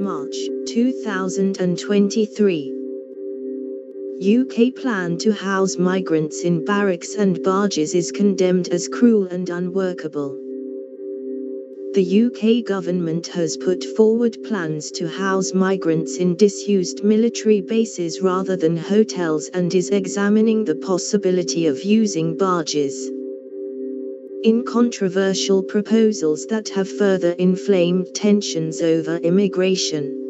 March, 2023. UK plan to house migrants in barracks and barges is condemned as cruel and unworkable. The UK government has put forward plans to house migrants in disused military bases rather than hotels and is examining the possibility of using barges. In controversial proposals that have further inflamed tensions over immigration.